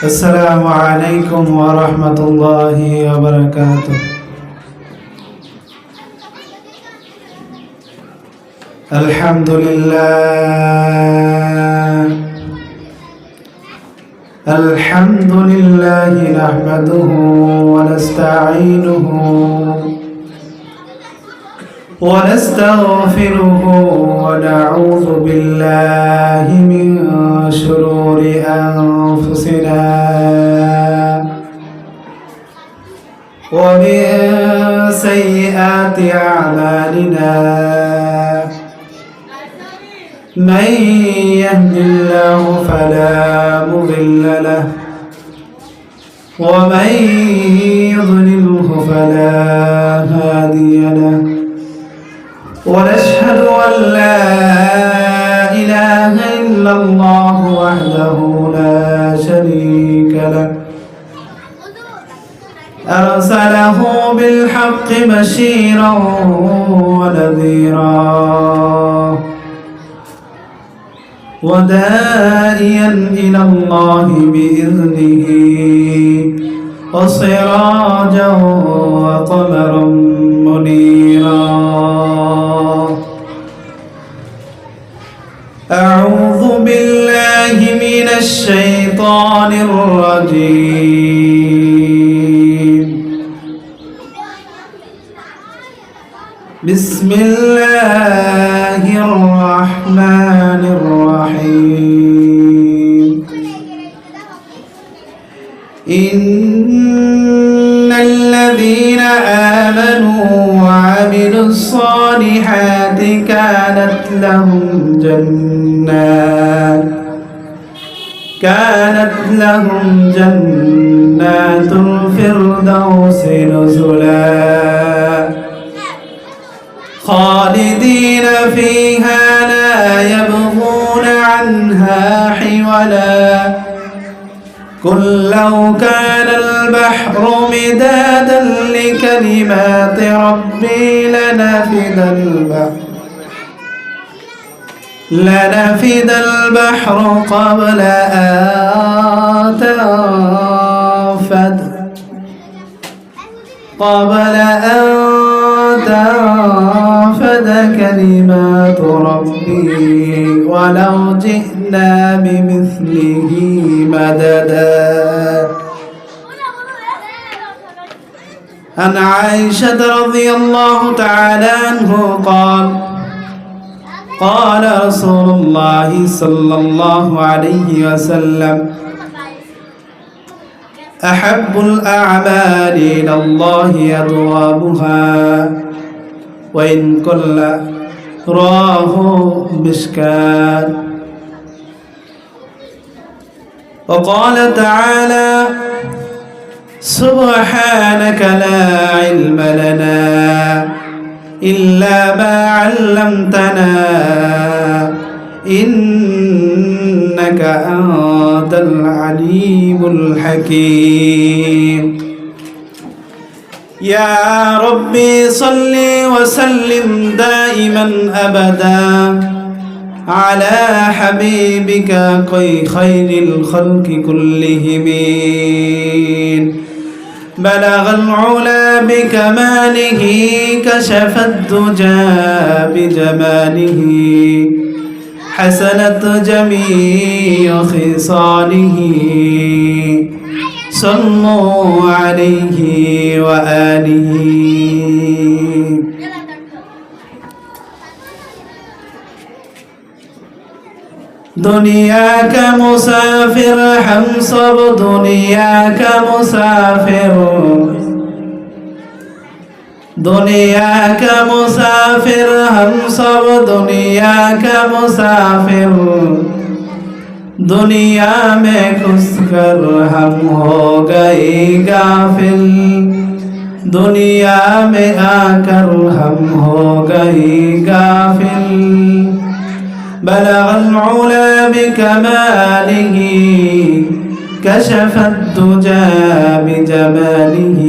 السلام عليكم ورحمة الله وبركاته. الحمد لله نحمده ونستعينه ونستغفره ونعوذ بالله من شرور أنفسنا ومن سيئات أعمالنا من يهد الله فلا مضل له ومن يضلله فلا هادي له ونشهد أن لا إله إلا الله وحده لا شريك له أرسله بالحق بشيرا ونذيرا وداعيا إلى الله بإذنه وسراجا وقمرا منيرا. أعوذ بالله من الشيطان الرجيم. بسم الله الرحمن الرحيم. إن الذين آمنوا وعملوا الصالحات كانت لهم جنات الفردوس نزلا خالدين فيها لا يبغون عنها حولا. قل لو كان البحر مدادا لكلمات ربي لنفد البحر قبل أن تنفد كلمات ربي ولو جئنا بمثله مددا. عن عائشة رضي الله تعالى عنه قال رسول الله صلى الله عليه وسلم أحب الأعمال إلى الله أدومها وإن كل راه مشكات. وقال تعالى سبحانك لا علم لنا إلا ما علمتنا إنك أنت العليم الحكيم. يا ربي صل وسلم دائما أبدا على حبيبك خير الخلق كلهم. بلغ العلا بكماله كشف الدجى بجماله حسنت جميع خصاله. صلوا عليه وآله. دنيا کا مسافر ہم سب دنیا کا مسافر دنیا کا مسافر ہم سب دنیا کا مسافر دنیا میں گھس کر ہم ہو گئے غافل دنیا میں آ کر ہم ہو گئے غافل بلغ العلا بكماله كشف الدجى بجماله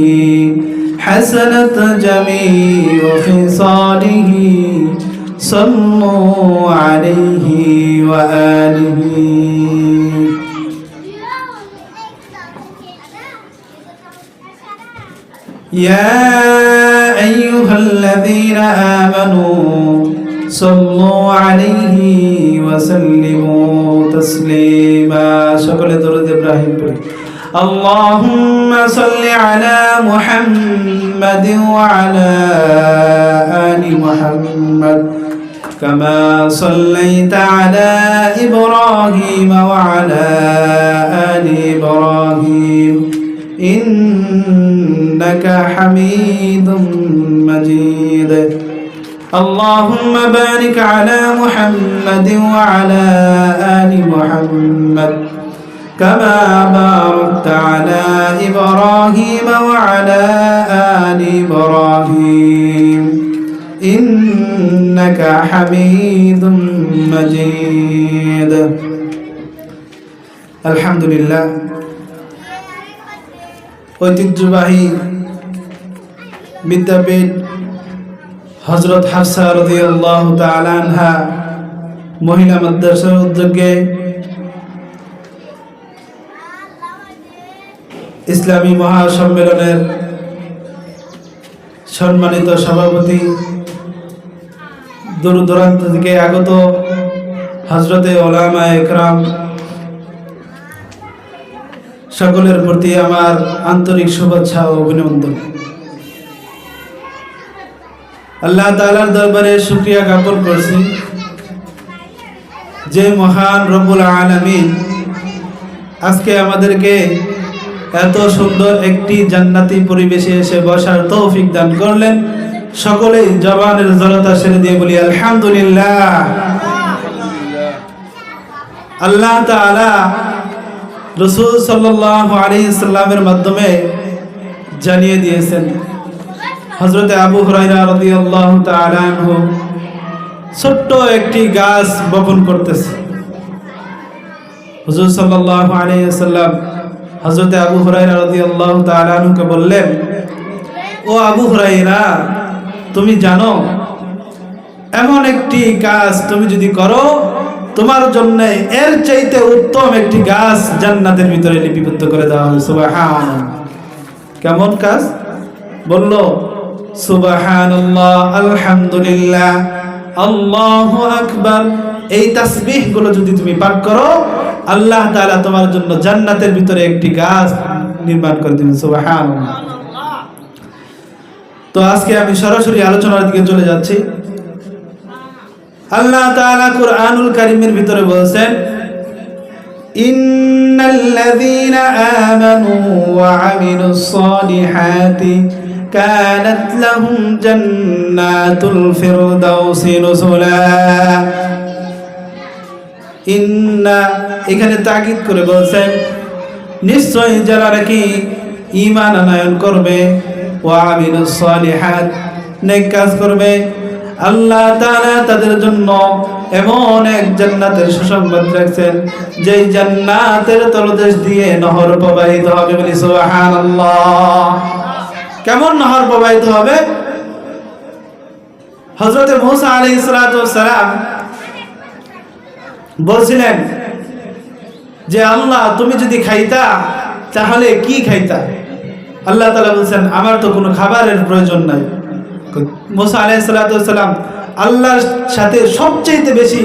حسنت جميع خصاله صلوا عليه وآله. يا أيها الذين آمنوا صلوا عليه وسلموا تسليما شكل درود إبراهيم اللهم صل على محمد وعلى آل محمد كما صليت على إبراهيم وعلى آل إبراهيم إنك حميد مجيد اللهم بارك على محمد وعلى آل محمد كما باركت على إبراهيم وعلى آل إبراهيم إنك حميد مجيد الحمد لله ঐতিহ্যবাহী বিদ্যাপীঠ হযরত হাফসা রাদিয়াল্লাহু তাআলা আনহা মহিলা মাদ্রাসার উদ্যোগে ইসলামী মহাসম্মেলনের সম্মানিত সভাপতি দূর দূরান্ত থেকে আগত হযরতে উলামায়ে ইকরাম সকলের প্রতি আমার আন্তরিক শুভেচ্ছা ও অভিনন্দন। আল্লাহ তাআলার দরবারে শুকরিয়া জ্ঞাপন করছি যে মহান রব্বুল আলামিন আজকে আমাদেরকে এত সুন্দর একটি জান্নাতি পরিবেশে এসে বসার তৌফিক দান করলেন। সকলেই জবানের জড়তা ছেড়ে দিয়ে বলি আলহামদুলিল্লাহ। আল্লাহ তাআলা রাসূল সাল্লাল্লাহু আলাইহি সাল্লামের মাধ্যমে জানিয়ে দিয়েছেন। হযরতে আবু হুরায়রা রাদিয়াল্লাহু তাআলা আনহু ছোট্ট একটি গাছ বপন করতেছে। হুজুর সাল্লাল্লাহু আলাইহি সাল্লাম হযরতে আবু হুরায়রা রাদিয়াল্লাহু তাআলা আনহুকে বললেন, ও আবু হুরায়রা, তুমি জানো এমন একটি কাজ তুমি যদি করো তোমার জন্য এর চাইতে উত্তম একটি গাছ জান্নাতের ভিতরে লিপিবদ্ধ করে দেওয়া হবে। সুবহানাল্লাহ। কেমন কাজ? বলল সুবহানাল্লাহ, আলহামদুলিল্লাহ, আল্লাহু আকবার। এই তাসবিহ গুলো যদি তুমি পাঠ করো আল্লাহ তাআলা তোমার জন্য জান্নাতের ভিতরে একটি গাছ নির্মাণ করে দিবেন। সুবহানাল্লাহ। তো আজকে আমি সরাসরি আলোচনার দিকে চলে যাচ্ছি। আল্লাহ তাআলা কুরআনুল কারীমের ভিতরে বলেন, ইন্নাল্লাযীনা আমানু ওয়া আমিলুস সালিহাতি কানাত লাহুম জান্নাতুল ফিরদাউসি নুজুলা। ইন্না এখানে তাকিদ করে বলেন, নিশ্চয় যারা নাকি ঈমান আনয়ন করবে, ওয়া আমিলুস সালিহাত, নেক কাজ করবে, আল্লাহ তাআলা তাদের জন্য এমন এক জান্নাতের সুসংবাদ রাখছেন যেই জান্নাতের তলদেশ দিয়ে নহর প্রবাহিত হবে। বলি সুবহানাল্লাহ। কেমন নহর প্রবাহিত হবে? হযরত মূসা আলাইহিস সালাতু ওয়াস সালাম বলছিলেন যে আল্লাহ তুমি যদি খাইতা তাহলে কি খাইতা? আল্লাহ তাআলা বলছেন আমার তো কোনো খাবারের প্রয়োজন নাই। মূসা আলাইহিস সালাতু ওয়াস সালাম আল্লাহর সাথে সবচেয়ে বেশি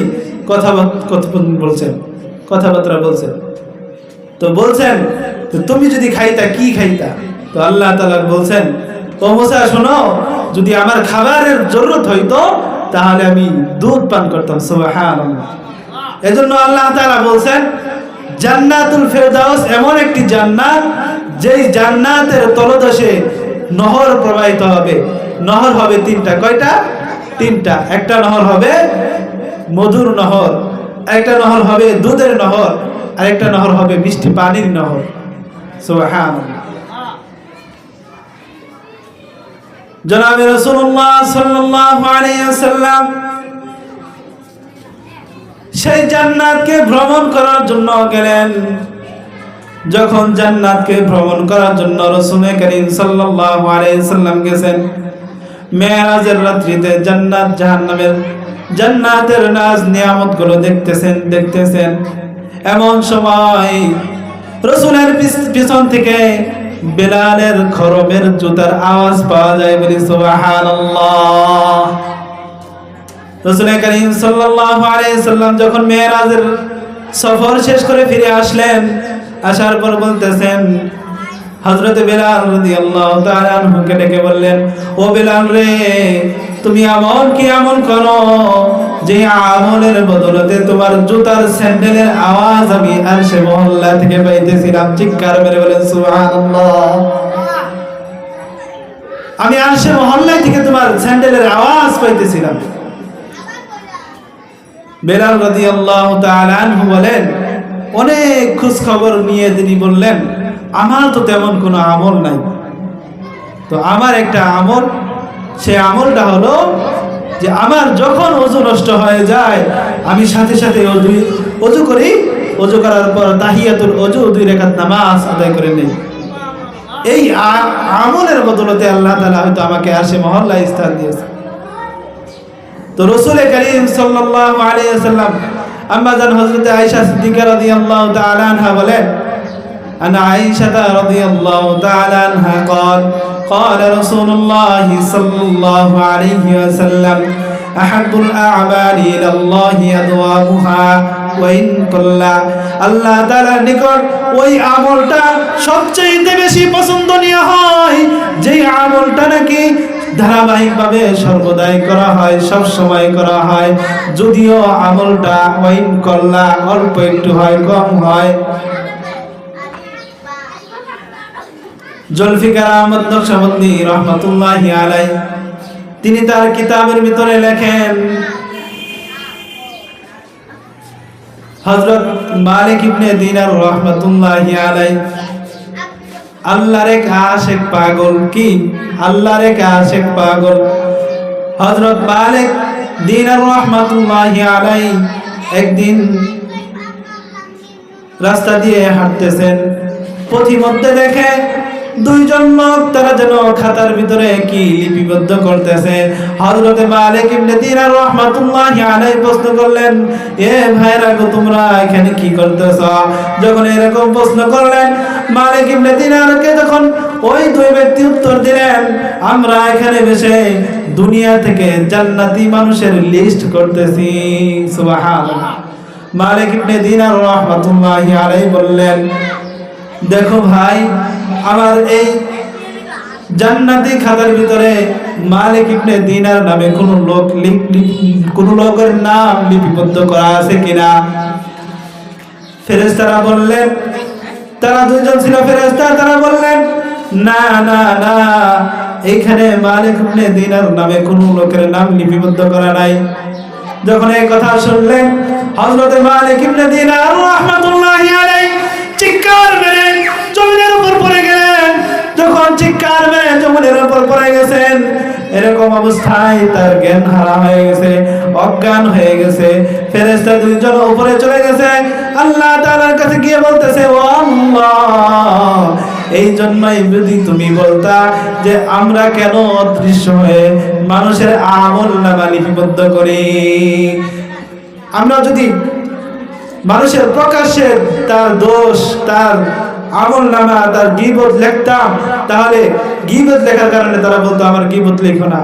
কথাবার্তা বলছেন। তো বলছেন তুমি যদি খাইতা কি খাইতা? তো আল্লাহ তাআলা বলছেন, ও মূসা শোনো, যদি আমার খাবারের জরুরত হইতো তাহলে আমি দুধ পান করতাম। সুবহানাল্লাহ। এজন্য আল্লাহ তাআলা বলছেন জান্নাতুল ফিরদাউস এমন একটি জান্নাত যেই জান্নাতের তলদেশে নহর প্রবাহিত হবে। নহর হবে তিনটা। কয়টা? তিনটা। একটা নহর হবে মধুর নহর, একটা নহর হবে দুধের নহর, আর একটা নহর হবে মিষ্টি পানির নহর। সুবহানাল্লাহ। জনাবে রাসূলুল্লাহ সাল্লাল্লাহু আলাইহি ওয়াসাল্লাম সেই জান্নাতকে ভ্রমণ করার জন্য গেলেন। যখন জান্নাতকে ভ্রমণ করার জন্য রাসূল করিম সাল্লাল্লাহু আলাইহি ওয়াসাল্লাম গেছেন, মেরাজের রাত্রিতে জান্নাত জাহান্নামের জান্নাতের নাজ নিয়ামতগুলো দেখতেছেন। এমন সময় রাসূলের পিছন থেকে বেলালের খরমের জুতার আওয়াজ পাওয়া যায়, বলি সুবহানাল্লাহ। রাসূল করিম সাল্লাল্লাহু আলাইহি সাল্লাম যখন মেরাজের সফর শেষ করে ফিরে আসলেন, আসার পর বলতেছেন, হযরত বেলাল রাদিয়াল্লাহু তাআলা আনহুকে ডেকে বললেন, ও বেলাল রে, তুমি আমল কি আমল করো যে আমলের বদলতে তোমার জুতার স্যান্ডেলের আওয়াজ আমি আরশে মহল্লা থেকে পাইতেছিলাম। চিৎকার মেরে বলেন সুবহানাল্লাহ। আমি আরশে মহল্লা থেকে তোমার স্যান্ডেলের আওয়াজ পাইতেছিলাম। বেলাল রাদিয়াল্লাহু তাআলা আনহু বলেন, অনেক খোঁজ খবর নিয়ে তিনি বললেন, আমার তো তেমন কোনো আমল নাই, তো আমার একটা আমল, সে আমলটা হলো যে আমার যখন ওযু নষ্ট হয়ে যায় আমি সাথে সাথে ওযু করি, ওযু করার পর তাহিয়াতুল ওযু 2 রাকাত নামাজ আদায় করে নেই। এই আমলের বদলতে আল্লাহ তাআলা হয়তো আমাকে আরশে মহল্লায় স্থান দিয়েছে। তো রাসূল করিম সাল্লাল্লাহু আলাইহি ওয়াসাল্লাম আম্মা জান হযরত আয়েশা সিদ্দিকা রাদিয়াল্লাহু তাআলা আনহা বলেন, আন আয়েশা রাদিয়াল্লাহু তাআলা আনহা قال قال رسول الله صلى الله عليه وسلم أحب الأعمال إلى الله أدومها وإن قل। আল্লাহ তাআলার নিকট ওই আমলটা সবচেয়ে বেশি পছন্দনীয় হয় যে আমলটা নাকি ধারাবাহিকভাবে সর্বদাই করা হয়, সব সময় করা হয়, যদিও আমলটা ওয়াইন কল্লা অল্প একটু হয়, কম হয়। জুলফিকার আহমদ নকশবন্দি রাহমাতুল্লাহি আলাইহি তিনি তার কিতাবের ভিতরে লেখেন, হযরত মালিক ইবনে দিনার রাহমাতুল্লাহি আলাইহি আল্লাহর এক আশিক পাগল, কি আল্লাহর এক আশিক পাগল হযরত মালিক দিনার রাহমাতুল্লাহি আলাইহি একদিন রাস্তা দিয়ে হাঁটতেছেন, পথিমধ্যে দেখে 2 জন লোক তারা যেন খাতার ভিতরে কি লিপিবদ্ধ করতেছে। হযরত মালিক ইবনে দিনার রাহমাতুল্লাহি আলাইহি প্রশ্ন করলেন, এ ভাইরা গো, তোমরা এখানে কি করতেছো? যখন এরকম প্রশ্ন করলেন, মালিক ইবনে দিনারকে যখন ওই 2 ব্যক্তি উত্তর দিলেন, আমরা এখানে বসে দুনিয়া থেকে জান্নাতি মানুষের লিস্ট করতেছি। সুবহানাল্লাহ। মালিক ইবনে দিনার রাহমাতুল্লাহি আলাইহি বললেন, দেখো ভাই, আমার এই জান্নাতি খাতার ভিতরে মালিক ইবনে দিনার নামে কোন লোকের নাম লিপিবদ্ধ করা আছে কিনা? ফেরেশতারা বললেন, তারা 2 জন ছিল ফেরেশতা, তারা বললেন, না না না, এইখানে মালিক ইবনে দিনার নামে কোন লোকের নাম লিপিবদ্ধ করা নাই। যখন এই কথা শুনলেন, হযরত মালিক ইবনে দিনার রাহমাতুল্লাহি আলাইহি চিৎকার মেরে জমিনের উপর পড়ে গেলেন। যখন চিৎকার মেরে জমিনের উপর পড়ে গেছেন, এরকম অবস্থায় তার জ্ঞান হারা হয়ে গেছে, অজ্ঞান হয়ে গেছে। ফেরেশতা 2 জন উপরে চলে গেছে, আল্লাহ তাআলার কাছে গিয়ে বলতেছে, ও আল্লাহ, এই জন্যই যদি তুমি বলতা যে আমরা কেন অদৃশ্য হয়ে মানুষের আমলনামা লিপিবদ্ধ করি, আমরা যদি মানুষের প্রকাশ্যে তার দোষ, তার আমলনামা, তার গীবত লিখতাম, তাহলে গীবত লেখার কারণে তারা বলতো আমার গীবত লেখো না।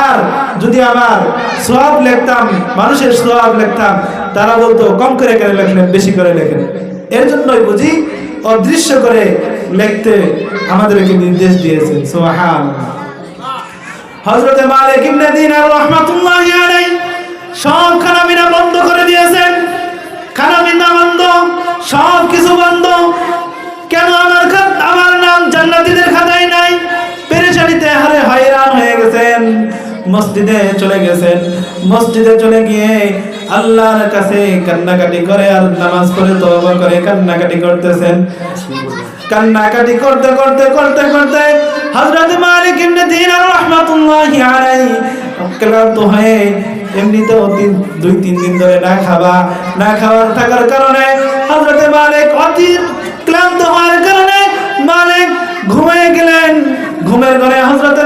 আর যদি আমার সওয়াব লিখতাম, মানুষের সওয়াব লিখতাম, তারা বলতো কম করে কেন লেখলেন, বেশি করে লেখেন। এর জন্যই বুঝি অদৃশ্য করে লিখতে আমাদেরকে নির্দেশ দিয়েছেন। সুবহানাল্লাহ। হযরত মালিক ইবনে দিনার রাহমাতুল্লাহি আলাইহি সব খানাপিনা বন্ধ করে দিয়েছেন, খানাপিনা বন্ধ, সব কিছু বন্ধ। কেন আমার নাম জান্নাতীদের খাতায় নাই? পেরেশানিতে হয়রান হয়ে গেছেন। মসজিদে চলে গেছেন, মসজিদে চলে গিয়ে আল্লাহর কাছে কান্নাকাটি করে আর নামাজ পড়ে তওবা করে কান্নাকাটি করতেছেন। কান্নাকাটি করতে করতে করতে করতে হযরত মালিক ইবনে দিনার রাহমাতুল্লাহি আলাইহি ক্লান্ত হয়ে, এমনিতেও 2-3 দিন ধরে না খাবার থাকার কারণে হযরত মালিক অতি ক্লান্ত হওয়ার কারণে মালিক ঘুমিয়ে গেলেন। ঘুমের ঘরে হযরত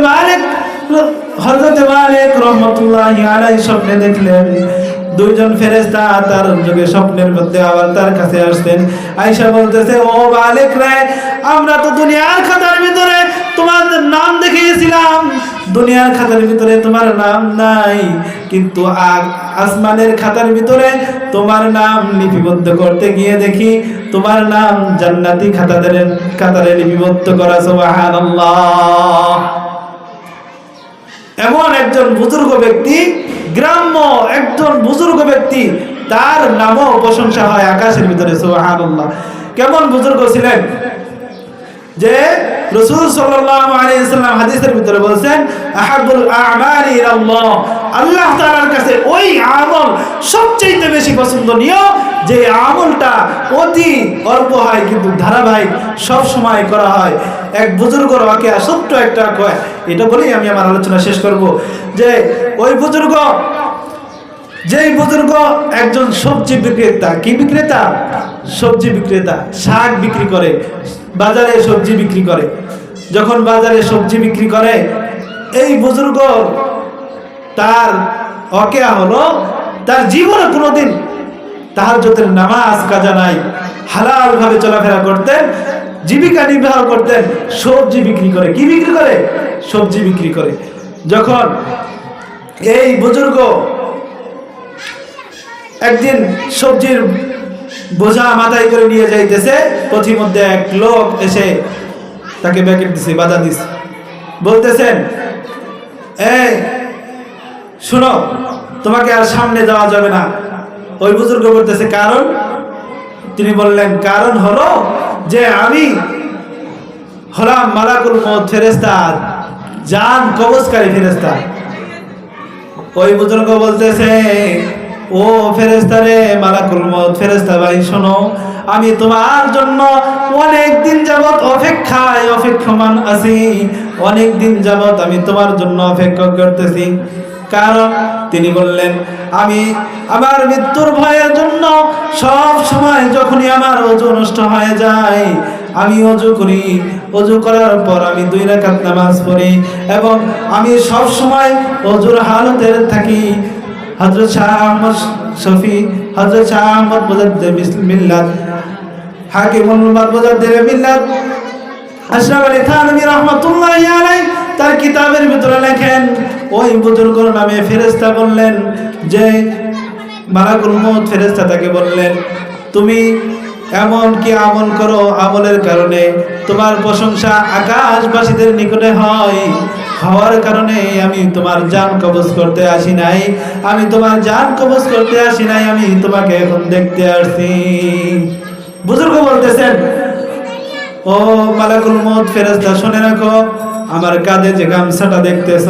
মালিক রহমতুল্লাহি আলাইহি স্বপ্নে দেখলেন দুইজন ফেরেশতা তার যুগে স্বপ্নের মধ্যে আবার তার কাছে আসতেন। আয়েশা বলতেছে, ও মালিক রে, আমরা তো দুনিয়ার খাতার ভিতরে তোমার নাম দেখিয়েছিলাম, দুনিয়ার খাতার ভিতরে তোমার নাম নাই, কিন্তু আসমানের খাতার ভিতরে তোমার নাম লিপিবদ্ধ করতে গিয়ে দেখি তোমার নাম জান্নাতি খাতারে লিপিবদ্ধ করা। সুবহানাল্লাহ। এমন একজন বুজুর্গ ব্যক্তি, গ্রাম্য একজন বুজুর্গ ব্যক্তি, তার নামও প্রশংসা হয় আকাশের ভিতরে। সুবহানাল্লাহ। কেমন বুজুর্গ ছিলেন যে রাসূল সাল্লাল্লাহু আলাইহি ওয়াসাল্লাম হাদিসের ভিতরে বলেছেন, আহাবুল আমালি ইলাল্লাহ, আল্লাহ তাআলার কাছে ওই আমল সবচেয়ে বেশি পছন্দনীয় যে আমলটা অতি অল্প হয় কিন্তু ধারাবাহিক সব সময় করা হয়। এক বুজুর্গর ওয়াকিয়া, ছোট্ট একটা কয়, এটা বলেই আমি আমার আলোচনা শেষ করব, যে ওই বুজুর্গ, যেই বুজুর্গ একজন সবজি বিক্রেতা, কি বিক্রেতা? সবজি বিক্রেতা, শাক বিক্রি করে, বাজারে সবজি বিক্রি করে। যখন বাজারে সবজি বিক্রি করে, এই বুজুর্গ তার ওয়াকিয়া হলো, তার জীবনে কোনোদিন তাহাজ্জুদের নামাজ কাজা নাই, হালাল ভাবে চলাফেরা করতেন, জীবিকা নির্বাহ করতেন সবজি বিক্রি করে। কি বিক্রি করে? সবজি বিক্রি করে। যখন এই বুজুর্গ একদিন সবজির বোঝা মাথায় করে নিয়ে যাইতেছে, পথিমধ্যে এক লোক এসে তাকে ব্যাকেট দিছে, বাধা দিছে, বলতেছেন, এই শোনো, তোমাকে আর সামনে যাওয়া যাবে না। ওই বুজুর্গ বলতেছে, কারণ? তিনি বললেন, কারণ হলো যে আমি হলাম মালাকুল মউত ফেরেশতা, জান কবজকারী ফেরেশতা। ওই বুজুর্গ বলতেছে, ও ফেরেশতা রে, মালাকুল মউত ফেরেশতা ভাই, শোনো, আমি তোমার জন্য অনেক দিন যাবত অপেক্ষমান আছি, অনেক দিন যাবত আমি তোমার জন্য অপেক্ষা করতেছি। কারণ তিনি বললেন, আমি আমার মৃত্যুর ভয়ের জন্য সব সময় যখনই আমার ওযু নষ্ট হয়ে যায়, আমি ওযু করি, ওযু করার পর আমি 2 রাকাত নামাজ পড়ি এবং আমি সব সময় ওযুর হালতে থাকি। হযরত শাহ আহমদ শফি, হযরত শাহ আহমদ মুজাদ্দিদ মিল্লাত, হাকিমুল মুজাদ্দিদ মিল্লাত আশরাফ আলী থানভী রাহমাতুল্লাহি আলাইহি তার কিতাবের ভিতরে লেখেন, ওই বুজুর্গর নামে ফেরেশতা বললেন যে মালাকুল মউত ফেরেশতা তাকে বললেন, তুমি এমন কি আমল করো, আমলের কারণে তোমার প্রশংসা আকাশবাসীদের নিকটে হওয়ার কারণে আমি তোমার জান কবজ করতে আসি নাই, আমি তোমার জান কবজ করতে আসি নাই, আমি তোমাকে এখন দেখতে আসছি। বুজুর্গ বলতেছেন, ও মালাকুল মউত ফেরেশতা, শুনে রাখো, আমার কাঁধে যে গামছাটা দেখতেছ,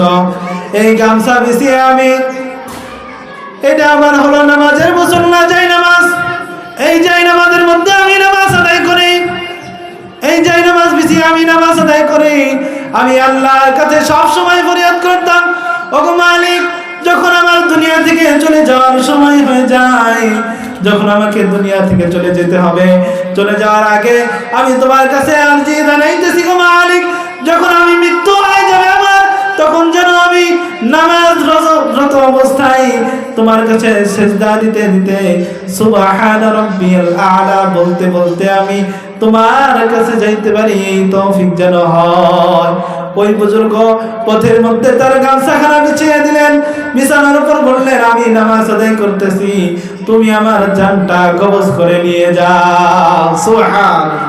এই গামছা বিছিয়ে আমি, এটা আমার হলো নামাজের মুসল্লা, যাই নামাজ। এই যাই নামাজের মধ্যে আমি নামাজ আদায় করি, এই যাই নামাজ বিছিয়ে আমি নামাজ আদায় করি। আমি আল্লাহর কাছে সব সময় ফরিয়াদ করতাম, ওগো মালিক, যখন আমার দুনিয়া থেকে চলে যাওয়ার সময় হয়ে যায়, যখন আমাকে দুনিয়া থেকে চলে যেতে হবে, চলে যাওয়ার আগে আমি তোমার কাছে আরজি জানাইতেছি, গো মালিক, যখন আমি মৃত্যু হয়ে যাবে আমার, তখন যেন আমি নামাজরত অবস্থায় তোমার কাছে সিজদা দিতে দিতে সুবহানা রাব্বিয়াল আ'লা বলতে বলতে আমি তোমার কাছে যাইতে পারি, এই তৌফিক যেন হয়। ওই বুজুর্গ পথের মধ্যে তার গামছাখানা বিছিয়ে দিলেন, বিছানার উপর বললেন, আমি নামাজ আদায় করতেছি, তুমি আমার জানটা কবজ করে নিয়ে যাও। সুবহানাল্লাহ।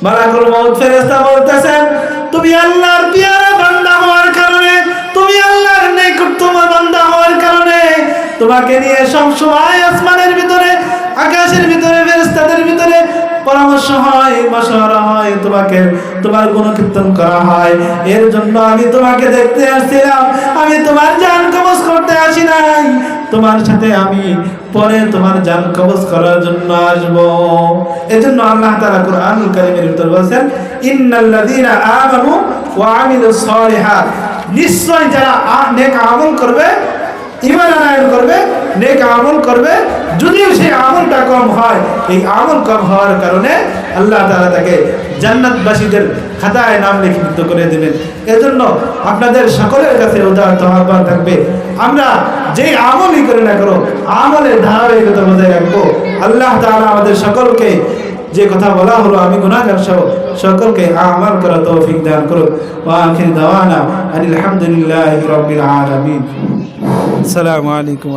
মালাকুল মউত ফেরেশতা বলতেছেন, তুমি আল্লাহর পিয়ারা বান্দা হওয়ার কারণে, তুমি আল্লাহর নিকটতম বান্দা হওয়ার কারণে তোমাকে নিয়ে সব সময় আসমানের ভিতরে, আকাশের ভিতরে, ফেরেশতাদের ভিতরে পরামর্শ হয়, মাশওয়ারা হয়, তোমাকে তোমার গুণকীর্তন করা হয়। এর জন্য আমি তোমাকে দেখতে আসছিলাম, আমি তোমার জান কবজ করতে আসি নাই, তোমার সাথে আমি পরে তোমার জান কবজ করার জন্য আসব। এজন্য আল্লাহ তাআলা কুরআনুল কারীমের ভিতরে বলেন, ইন্নাল্লাযীনা আমানু ওয়া আমিলুস সালিহাত, নিশ্চয় যারা নেক আমল করবে, ঈমান আনয়ন করবে, নেক আমল করবে, যদিও সেই আমলটা কম হয়, এই আমল কম হওয়ার কারণে আল্লাহ তাআলা তাকে জান্নাতবাসীদের খাতায় নাম লিখিত করে দেবেন। এজন্য আপনাদের সকলের কাছে উদারত আহ্বান থাকবে, আমরা যে আমলই করি না করো আমলের ধারাবাহিকতা বজায় রাখবো। আল্লাহ তাআলা আমাদের সকলকে যে কথা বলা হলো আমি গুনাহগার সহ সকলকে আমল করার তৌফিক দান করুন। ওয়া আখির দাওয়ানা আলহামদুলিল্লাহি রাব্বিল আলামিন। আসসালামু আলাইকুম।